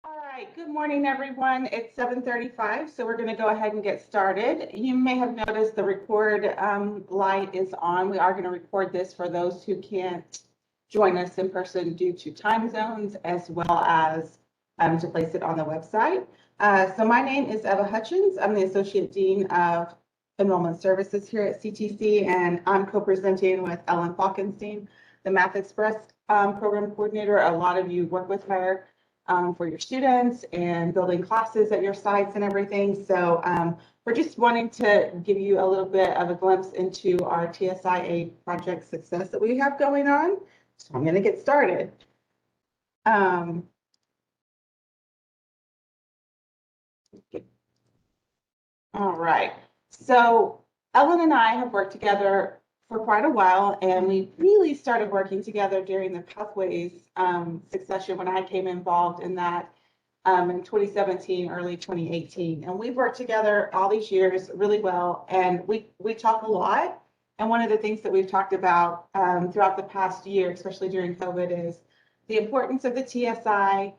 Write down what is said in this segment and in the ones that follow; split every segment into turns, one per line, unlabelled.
All right, good morning, everyone. It's 7:35, so we're going to go ahead and get started. You may have noticed the record light is on. We are going to record this for those who can't join us in person due to time zones, as well as to place it on the website. So my name is Eva Hutchins. I'm the Associate Dean of Enrollment Services here at CTC, and I'm co-presenting with Ellen Falkenstein, the Math Express Program Coordinator. A lot of you work with her for your students and building classes at your sites and everything. So we're just wanting to give you a little bit of a glimpse into our TSIA project success that we have going on. So I'm going to get started. All right. So Ellen and I have worked together for quite a while, and we really started working together during the Pathways succession when I came involved in that in 2017, early 2018. And we've worked together all these years really well, and we talk a lot. And one of the things that we've talked about throughout the past year, especially during COVID, is the importance of the TSI,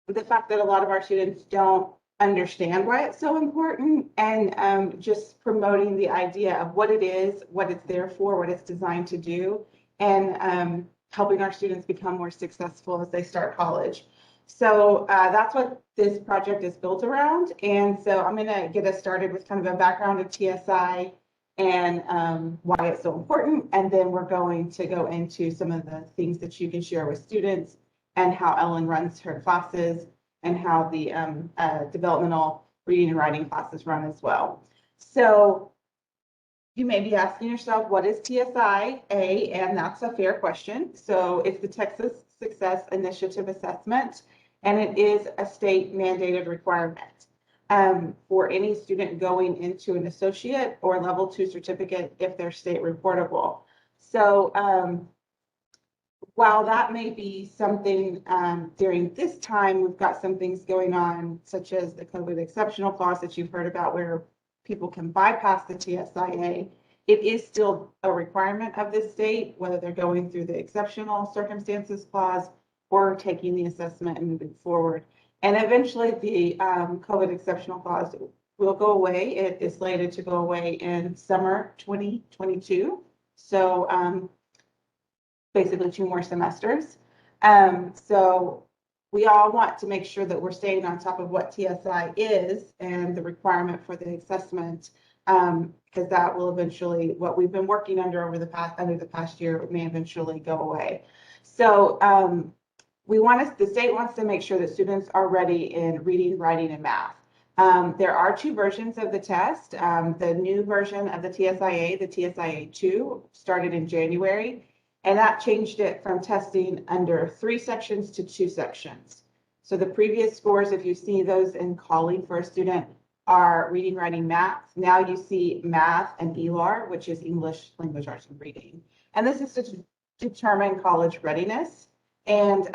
the fact that a lot of our students don't understand why it's so important, and just promoting the idea of what it is, what it's there for, what it's designed to do, and helping our students become more successful as they start college. So that's what this project is built around. And so I'm going to get us started with kind of a background of TSI and why it's so important. And then we're going to go into some of the things that you can share with students and how Ellen runs her classes and how the developmental reading and writing classes run as well. So you may be asking yourself, what is TSIA? And that's a fair question. So it's the Texas Success Initiative Assessment, and it is a state mandated requirement for any student going into an associate or level 2 certificate if they're state reportable. So while that may be something during this time, we've got some things going on, such as the COVID exceptional clause that you've heard about, where people can bypass the TSIA. It is still a requirement of the state, whether they're going through the exceptional circumstances clause or taking the assessment and moving forward. And eventually the COVID exceptional clause will go away. It is slated to go away in summer 2022. So basically 2 more semesters. So we all want to make sure that we're staying on top of what TSI is and the requirement for the assessment, because that will eventually, what we've been working under the past year may eventually go away. So the state wants to make sure that students are ready in reading, writing, and math. There are 2 versions of the test. The new version of the TSIA, the TSIA 2, started in January. And that changed it from testing under 3 sections to 2 sections. So the previous scores, if you see those in calling for a student, are reading, writing, math. Now you see math and ELAR, which is English, Language, Arts, and Reading. And this is to determine college readiness. And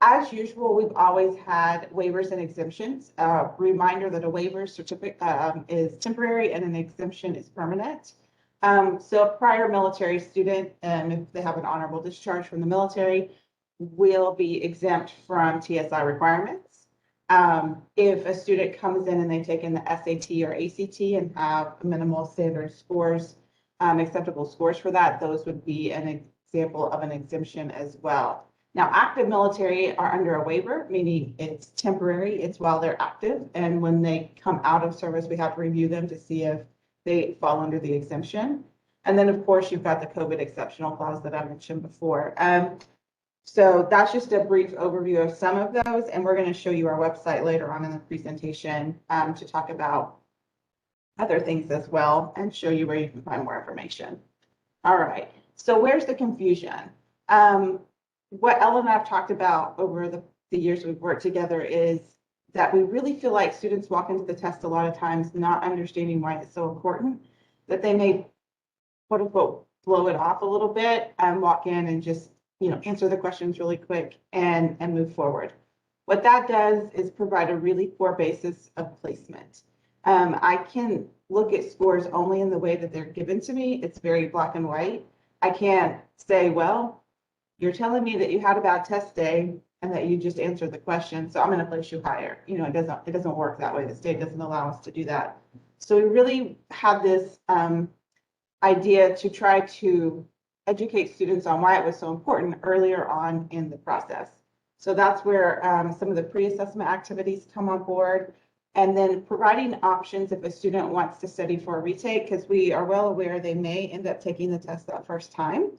as usual, we've always had waivers and exemptions. Reminder that a waiver certificate is temporary and an exemption is permanent. So a prior military student, if they have an honorable discharge from the military, will be exempt from TSI requirements. If a student comes in and they've taken the SAT or ACT and have minimal standard scores, acceptable scores for that, those would be an example of an exemption as well. Now, active military are under a waiver, meaning it's temporary, it's while they're active, and when they come out of service, we have to review them to see if they fall under the exemption. And then, of course, you've got the COVID exceptional clause that I mentioned before. So that's just a brief overview of some of those, and we're going to show you our website later on in the presentation to talk about other things as well and show you where you can find more information. All right, so where's the confusion? What Ellen and I have talked about over the years we've worked together is that we really feel like students walk into the test a lot of times not understanding why it's so important, that they may, quote unquote, blow it off a little bit and walk in and just, answer the questions really quick and move forward. What that does is provide a really poor basis of placement. I can look at scores only in the way that they're given to me. It's very black and white. I can't say, well, you're telling me that you had a bad test day, and that you just answer the question. So I'm going to place you higher. You know, it doesn't work that way. The state doesn't allow us to do that. So we really had this idea to try to educate students on why it was so important earlier on in the process. So that's where some of the pre-assessment activities come on board. And then providing options if a student wants to study for a retake, because we are well aware they may end up taking the test that first time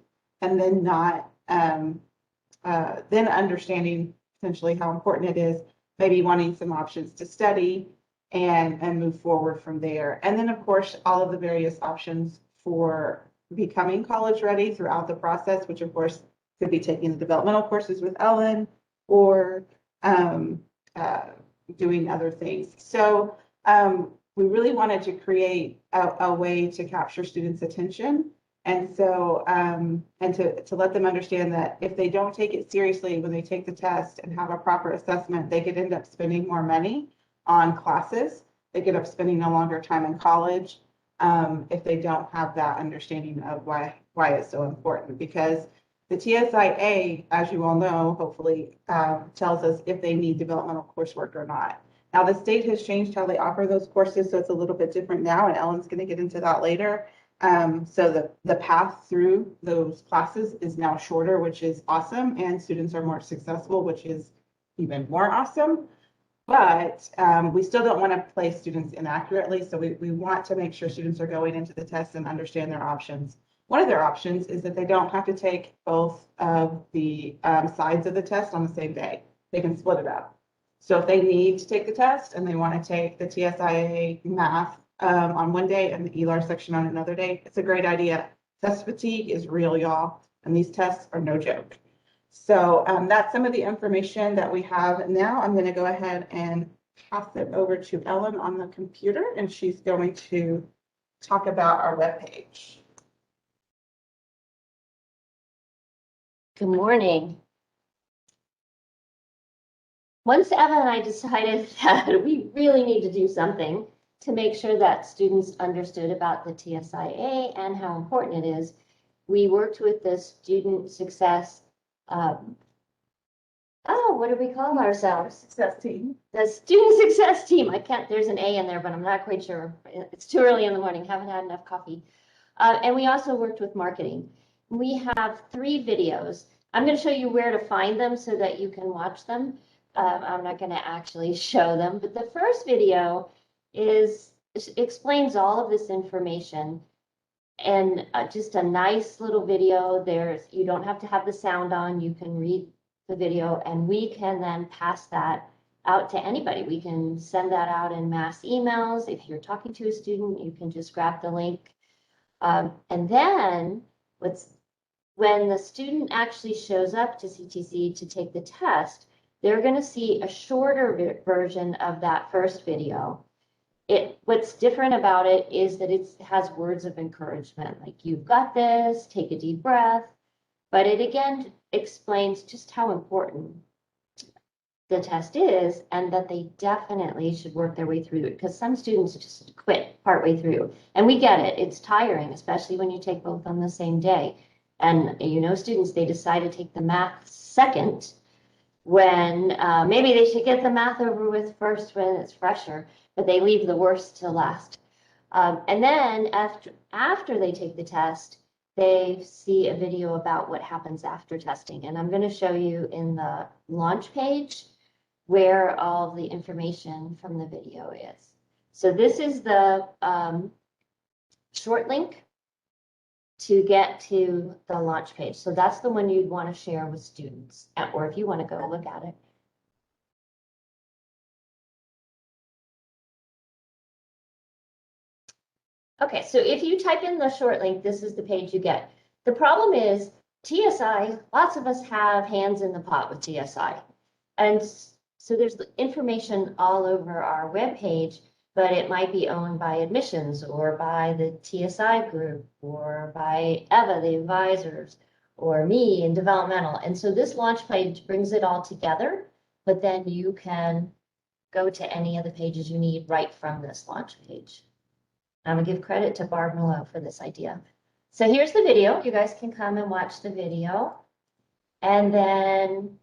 and then not, then understanding potentially how important it is, maybe wanting some options to study and move forward from there. And then, of course, all of the various options for becoming college ready throughout the process, which of course could be taking the developmental courses with Ellen or doing other things. So we really wanted to create a way to capture students' attention. And so, and to let them understand that if they don't take it seriously when they take the test and have a proper assessment, they could end up spending more money on classes. They could end up spending a longer time in college if they don't have that understanding of why it's so important. Because the TSIA, as you all know, hopefully tells us if they need developmental coursework or not. Now, the state has changed how they offer those courses, so it's a little bit different now, and Ellen's going to get into that later. So the path through those classes is now shorter, which is awesome, and students are more successful, which is even more awesome. But we still don't want to place students inaccurately, so we want to make sure students are going into the test and understand their options. One of their options is that they don't have to take both of the sides of the test on the same day. They can split it up. So if they need to take the test and they want to take the TSIA math on one day and the ELAR section on another day, it's a great idea. Test fatigue is real, y'all, and these tests are no joke. So that's some of the information that we have now. I'm going to go ahead and pass it over to Ellen on the computer, and she's going to talk about our webpage.
Good morning. Once Eva and I decided that we really need to do something to make sure that students understood about the TSIA and how important it is, we worked with the student success, what do we call ourselves?
Success team.
The student success team. There's an A in there, but I'm not quite sure. It's too early in the morning, haven't had enough coffee. And we also worked with marketing. We have 3 videos. I'm going to show you where to find them so that you can watch them. I'm not going to actually show them, but the first video explains all of this information, and just a nice little video. You don't have to have the sound on. You can read the video, and we can then pass that out to anybody. We can send that out in mass emails. If you're talking to a student, you can just grab the link. And then when the student actually shows up to CTC to take the test, they're going to see a shorter version of that first video. What's different about it is that it has words of encouragement, like "you've got this, take a deep breath," but it again explains just how important the test is and that they definitely should work their way through it, because some students just quit partway through. And we get it. It's tiring, especially when you take both on the same day. And students, they decide to take the math second when maybe they should get the math over with first when it's fresher, but they leave the worst to last. And then after they take the test, they see a video about what happens after testing. And I'm going to show you in the launch page where all the information from the video is. So this is the short link to get to the launch page. So that's the one you'd want to share with students, or if you want to go look at it. Okay, so if you type in the short link, this is the page you get. The problem is TSI, lots of us have hands in the pot with TSI. And so there's information all over our webpage, but it might be owned by admissions or by the TSI group or by Eva, the advisors, or me in developmental. And so this launch page brings it all together, but then you can go to any of the pages you need right from this launch page. I'm gonna give credit to Barb Malone for this idea. So here's the video. You guys can come and watch the video. And then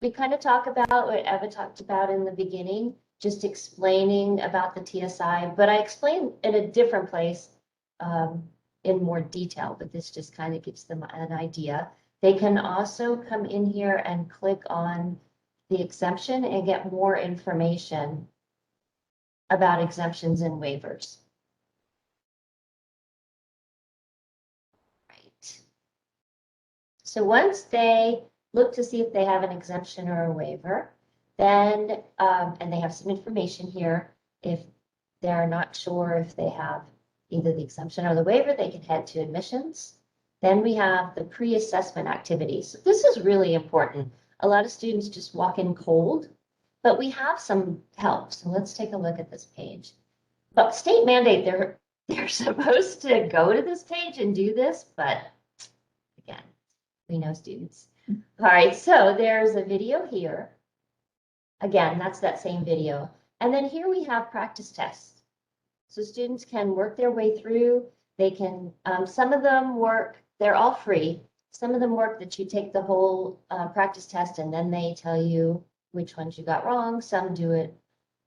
We kind of talk about what Eva talked about in the beginning, just explaining about the TSI, but I explain in a different place in more detail, but this just kind of gives them an idea. They can also come in here and click on the exemption and get more information about exemptions and waivers. Right. So once they look to see if they have an exemption or a waiver, then, and they have some information here, if they're not sure if they have either the exemption or the waiver, they can head to admissions. Then we have the pre-assessment activities. This is really important. A lot of students just walk in cold, but we have some help. So let's take a look at this page. But state mandate, they're supposed to go to this page and do this, but again, we know students. All right, so there's a video here. Again, that's that same video. And then here we have practice tests. So students can work their way through. They can, some of them work, they're all free. Some of them work that you take the whole practice test and then they tell you which ones you got wrong. Some do it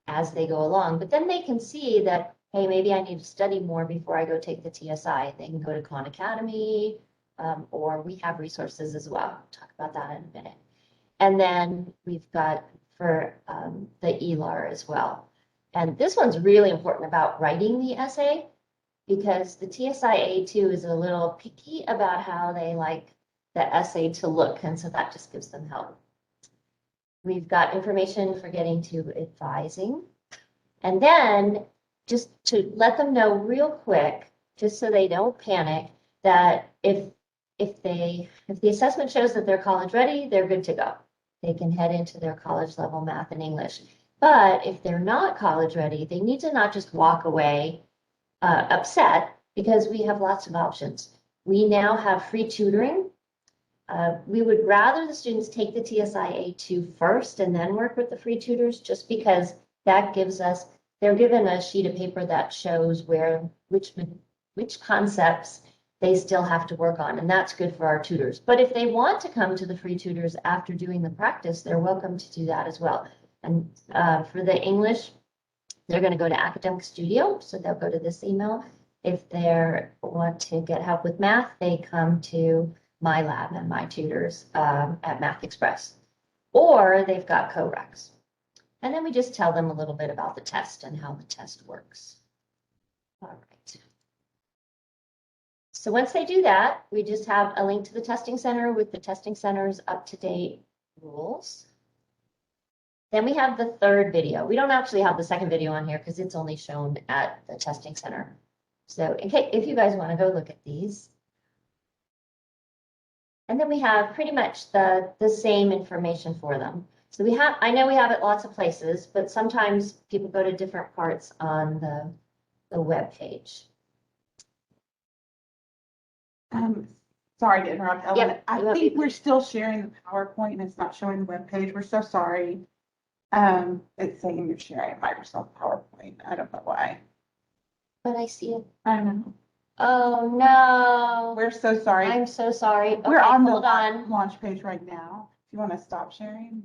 as they go along, but then they can see that, hey, maybe I need to study more before I go take the TSI. They can go to Khan Academy, or we have resources as well. We'll talk about that in a minute. And then we've got for the ELAR as well. And this one's really important about writing the essay because the TSI A2 is a little picky about how they like the essay to look. And so that just gives them help. We've got information for getting to advising. And then just to let them know real quick, just so they don't panic, that if the assessment shows that they're college ready, they're good to go. They can head into their college level math and English. But if they're not college ready, they need to not just walk away upset because we have lots of options. We now have free tutoring. We would rather the students take the TSI A2 first and then work with the free tutors, just because that gives us, they're given a sheet of paper that shows which concepts they still have to work on, and that's good for our tutors. But if they want to come to the free tutors after doing the practice, they're welcome to do that as well. And for the English, they're going to go to Academic Studio, so they'll go to this email. If they want to get help with math, they come to my lab and my tutors at Math Express, or they've got co-recs. And then we just tell them a little bit about the test and how the test works. All right. So once they do that, we just have a link to the testing center with the testing center's up-to-date rules. Then we have the third video. We don't actually have the second video on here because it's only shown at the testing center. So in case, if you guys want to go look at these. And then we have pretty much the same information for them. So we have, I know we have it lots of places, but sometimes people go to different parts on the web page.
Sorry to interrupt, Ellen.
Yep,
I think we're still sharing the PowerPoint and it's not showing the web page. We're so sorry. It's saying you're sharing Microsoft PowerPoint. I don't know why.
But I see it.
I don't know.
Oh, no.
We're so sorry.
I'm so sorry. Okay,
We're on the
hold on.
launch page right now. If you want to stop sharing,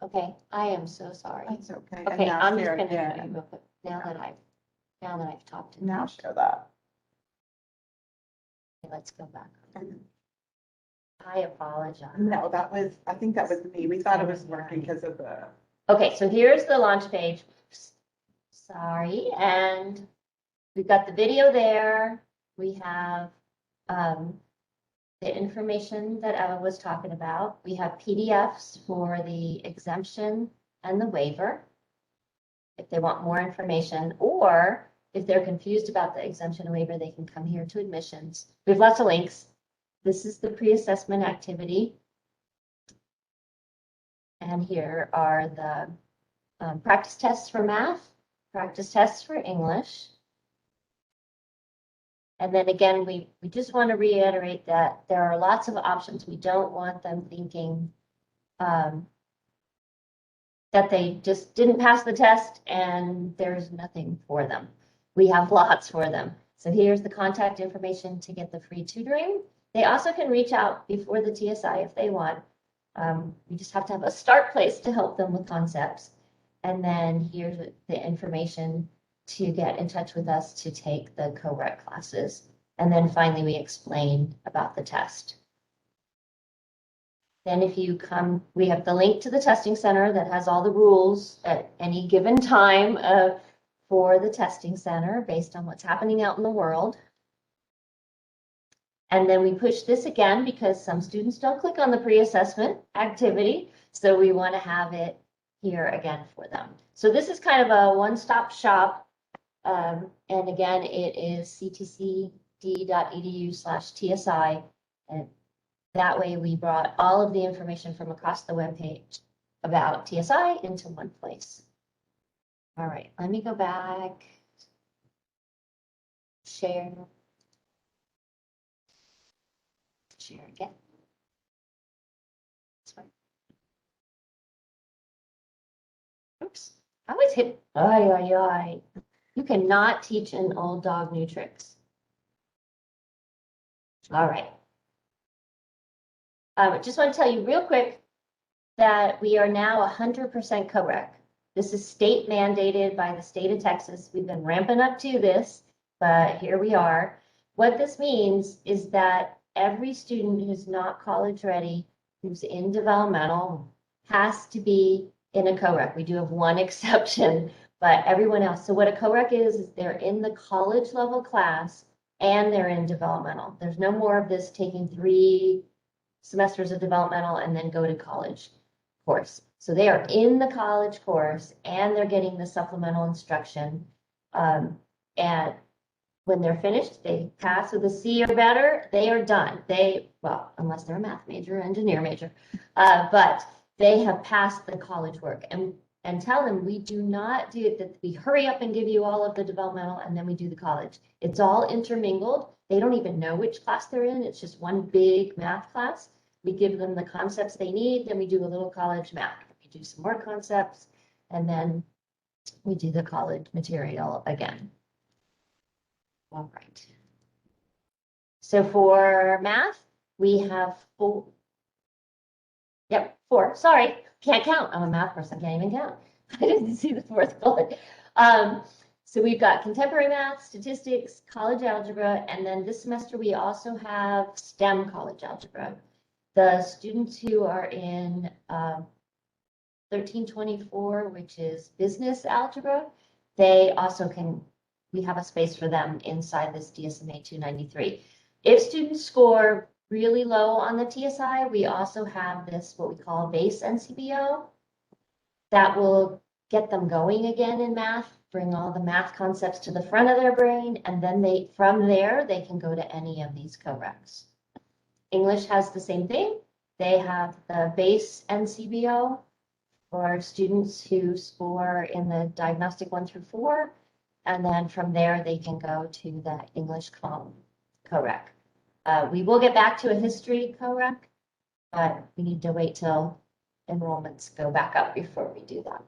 Okay, I am so sorry.
that's okay.
Okay,
now
I'm just
share
gonna do
again.
it real quick, now that I've talked to
Now share that.
let's go back. I apologize.
No, that was, I think that was me. We thought it was working because of the.
Okay, so here's the launch page. Sorry, and we've got the video there. We have the information that Eva was talking about. We have PDFs for the exemption and the waiver, if they want more information, or if they're confused about the exemption and waiver, they can come here to admissions. We have lots of links. This is the pre-assessment activity. And here are the practice tests for math, practice tests for English. And then again, we just want to reiterate that there are lots of options. We don't want them thinking that they just didn't pass the test and there's nothing for them. We have lots for them. So here's the contact information to get the free tutoring. They also can reach out before the TSI if they want. We just have to have a start place to help them with concepts. And then here's the information to get in touch with us to take the co-rec classes. And then finally, we explain about the test. Then if you come, we have the link to the testing center that has all the rules at any given time for the testing center based on what's happening out in the world. And then we push this again because some students don't click on the pre-assessment activity. So we want to have it here again for them. So this is kind of a one-stop shop. And again, it is ctcd.edu/TSI. And that way we brought all of the information from across the webpage about TSI into one place. All right, let me go back. Share. Share again. That's fine. Oops, I always hit, ay. You cannot teach an old dog new tricks. All right. I just want to tell you real quick that we are now 100% co-rec. This is state mandated by the state of Texas. We've been ramping up to this, but here we are. What this means is that every student who's not college ready, who's in developmental, has to be in a co-rec. We do have one exception, but everyone else. So what a co-rec is they're in the college level class and they're in developmental. There's no more of this taking 3 semesters of developmental and then go to college course. So they are in the college course and they're getting the supplemental instruction. And when they're finished, they pass with a C or better, they are done. Well, unless they're a math major or engineer major, but they have passed the college work. And tell them we do not do it, that we hurry up and give you all of the developmental and then we do the college. It's all intermingled. They don't even know which class they're in. It's just one big math class. We give them the concepts they need, then we do a little college math. We do some more concepts, and then we do the college material again. All right. So for math, we have 4. Yep, 4. Sorry, can't count. I'm a math person, can't even count. I didn't see the 4th bullet. So we've got contemporary math, statistics, college algebra, and then this semester we also have STEM college algebra. The students who are in 1324, which is business algebra, they also we have a space for them inside this DSMA 293. If students score really low on the TSI, we also have this, what we call base NCBO, that will get them going again in math, bring all the math concepts to the front of their brain, and then from there, they can go to any of these co-recs. English has the same thing. They have the base NCBO for students who score in the diagnostic 1 through 4. And then from there, they can go to the English co-rec. We will get back to a history co-rec, but we need to wait till enrollments go back up before we do that.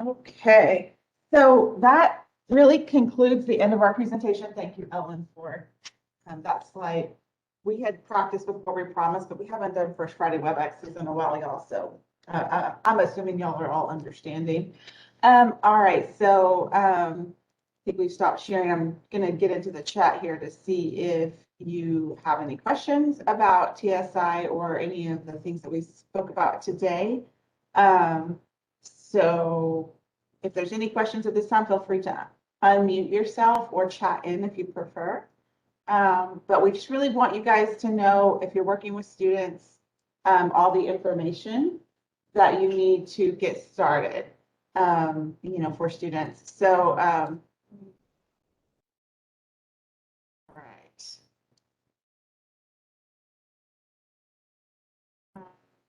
Okay, so that really concludes the end of our presentation. Thank you, Ellen, for that slide. We had practiced before we promised, but we haven't done First Friday WebExes in a while, y'all. So I'm assuming y'all are all understanding. All right, so I think we've stopped sharing. I'm going to get into the chat here to see if you have any questions about TSI or any of the things that we spoke about today. So if there's any questions at this time, feel free to unmute yourself or chat in if you prefer. But we just really want you guys to know, if you're working with students, all the information that you need to get started, for students. So, right.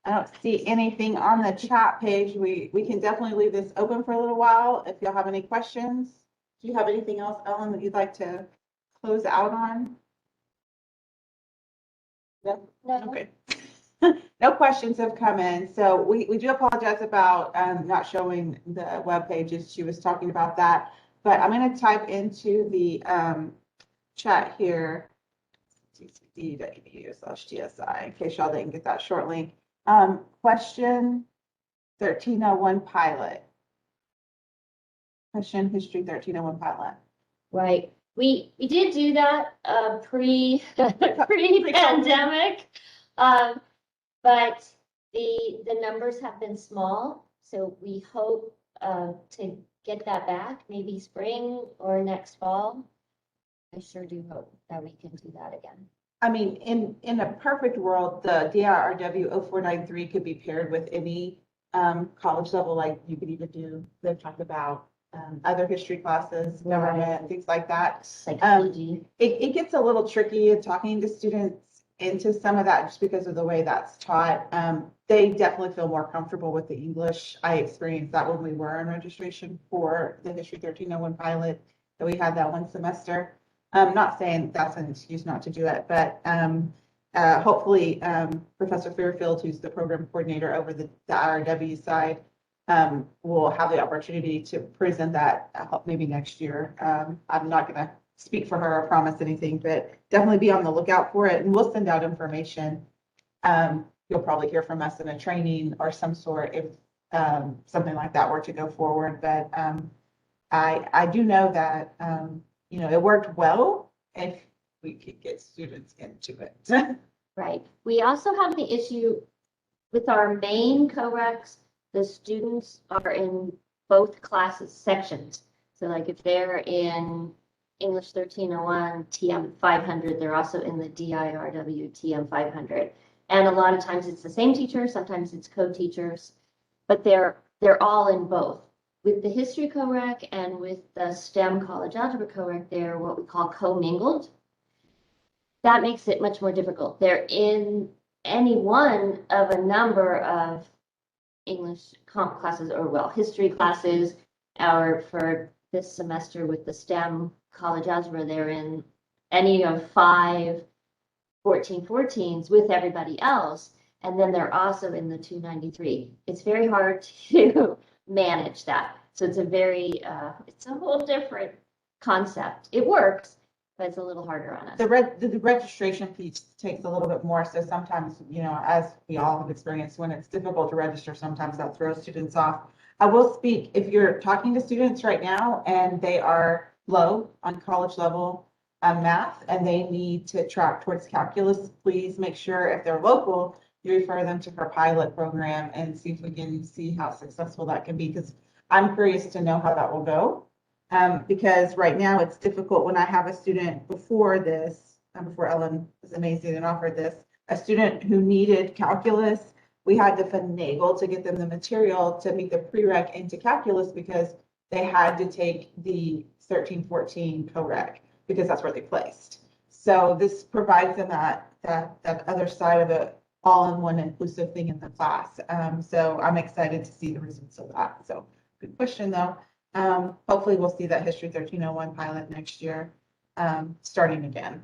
I don't see anything on the chat page. We can definitely leave this open for a little while if y'all have any questions. Do you have anything else, Ellen, that you'd like to close out on? No? Okay. No questions have come in. So we do apologize about not showing the web pages. She was talking about that, but I'm going to type into the chat here tcd.edu/TSI, in case y'all didn't get that short link. Question 1301 pilot. Question history 1301 pilot.
Right. We did do that pre-pandemic, but the numbers have been small, so we hope to get that back, maybe spring or next fall. I sure do hope that we can do that again.
I mean, in a perfect world, the DIRW 0493 could be paired with any college level, like you could even do, they've talked about other history classes, government, things like that.
Psychology.
It gets a little tricky in talking to students into some of that just because of the way that's taught. They definitely feel more comfortable with the English. I experienced that when we were in registration for the History 1301 pilot, that we had that one semester. I'm not saying that's an excuse not to do it, but hopefully Professor Fairfield, who's the program coordinator over the IRW side, will have the opportunity to present that maybe next year. I'm not going to speak for her or promise anything, but definitely be on the lookout for it, and we'll send out information. You'll probably hear from us in a training or some sort if something like that were to go forward. But I do know that it worked well if we could get students into it.
Right. We also have the issue with our main co-recs. The students are in both classes sections. So like if they're in English 1301 TM 500, they're also in the DIRW TM 500. And a lot of times it's the same teacher, sometimes it's co-teachers, but they're all in both. With the history co-rec and with the STEM college algebra co-rec, they're what we call co-mingled. That makes it much more difficult. They're in any one of a number of English comp classes, or well, history classes, or for this semester with the STEM college algebra, they're in any of 5 1414s with everybody else. And then they're also in the 293. It's very hard to manage that. So it's it's a whole different concept. It works, but it's a little harder on us.
The registration piece takes a little bit more. So sometimes, as we all have experienced, when it's difficult to register, sometimes that throws students off. I will speak, if you're talking to students right now and they are low on college level math and they need to track towards calculus, please make sure if they're local, you refer them to our pilot program and see if we can see how successful that can be, because I'm curious to know how that will go. Because right now it's difficult when I have a student before Ellen was amazing and offered this, a student who needed calculus, we had to finagle to get them the material to meet the prereq into calculus because they had to take the 1314 co-rec because that's where they placed. So this provides them that other side of it, all-in-one inclusive thing in the class. So I'm excited to see the results of that. So good question though. Hopefully we'll see that History 1301 pilot next year, starting again.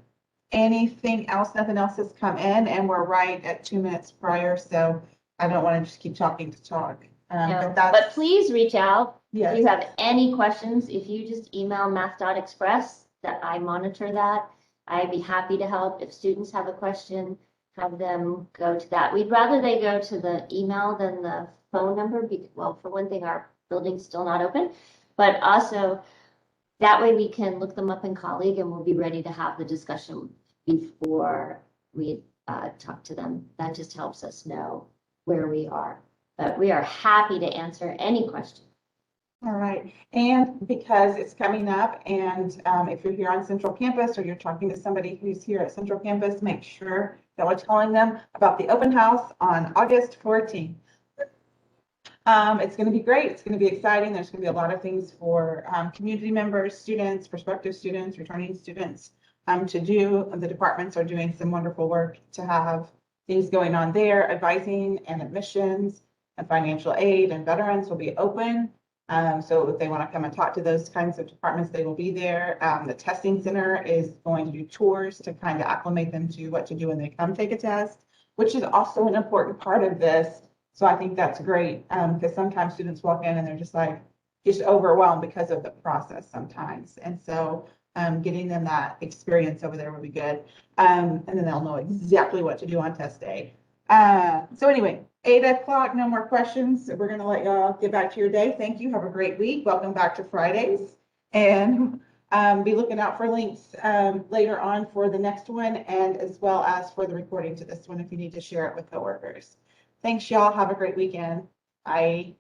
Anything else? Nothing else has come in, and we're right at 2 minutes prior, so I don't want to just keep talking to talk.
No, but please reach out.
Yes.
If you have any questions, if you just email math.express, that I monitor that, I'd be happy to help. If students have a question, have them go to that. We'd rather they go to the email than the phone number. Well, for one thing, our building's still not open, but also that way we can look them up in colleague and we'll be ready to have the discussion before we talk to them. That just helps us know where we are. But we are happy to answer any question.
All right. And because it's coming up, and if you're here on Central Campus or you're talking to somebody who's here at Central Campus, make sure that we're telling them about the open house on August 14th. It's going to be great. It's going to be exciting. There's going to be a lot of things for community members, students, prospective students, returning students to do. The departments are doing some wonderful work to have things going on there. Advising and admissions and financial aid and veterans will be open. So if they want to come and talk to those kinds of departments, they will be there. The testing center is going to do tours to kind of acclimate them to what to do when they come take a test, which is also an important part of this. So I think that's great because sometimes students walk in and they're just overwhelmed because of the process sometimes. And so getting them that experience over there would be good. And then they'll know exactly what to do on test day. So anyway, 8 o'clock, no more questions. We're going to let y'all get back to your day. Thank you. Have a great week. Welcome back to Fridays. And be looking out for links later on for the next one, and as well as for the recording to this one if you need to share it with coworkers. Thanks, y'all. Have a great weekend. Bye.